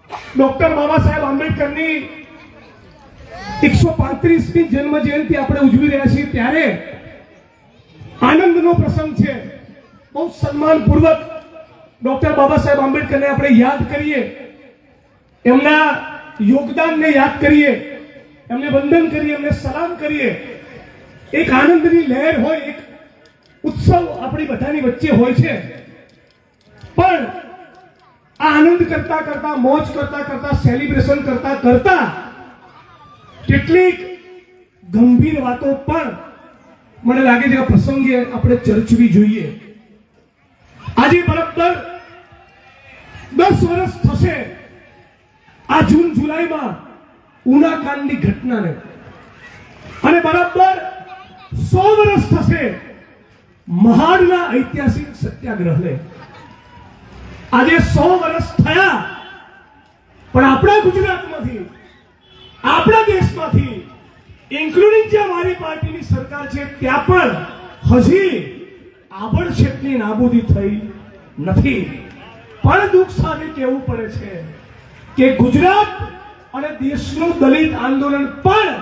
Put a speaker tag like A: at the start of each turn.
A: Doctor Baba Saheb આંબેડકરની 135મી જન્મ જયંતિ આપણે ઉજવી રહ્યા છીએ ત્યારે આનંદનો પ્રસંગ છે। બહુ સન્માનપૂર્વક ડોક્ટર બાબા સાહેબ આંબેડકરને આપણે યાદ કરીએ, એમના યોગદાનને યાદ કરીએ, એમને વંદન કરીએ, એમને સલામ કરીએ। એક આનંદની લહેર હોય, એક ઉત્સવ આપણી બધાની વચ્ચે હોય છે, પણ આ આનંદ કરતા કરતા, મોજ કરતા કરતા, સેલિબ્રેશન કરતા કરતા કેટલીક ગંભીર વાતો પણ મને લાગે છે કે પ્રસંગે આપણે ચર્ચવી જોઈએ। આજે બરાબર 10 વર્ષ થશે આ જૂન જુલાઈમાં ઉના કાંડની ઘટનાને, અને બરાબર 100 વર્ષ થશે મહાડના ઐતિહાસિક સત્યાગ્રહને। આજે 100 વર્ષ થયા, પણ આપણા ગુજરાતમાંથી, આપણા દેશમાંથી, ઇન્ક્લુડિંગ જે અમારી પાર્ટીની સરકાર છે, ત્યાં પણ હજી આબડછેટની નાબૂદી થઈ નથી। પણ દુઃખ સાથે કહેવું પડે છે કે ગુજરાત અને દેશનું દલિત આંદોલન પણ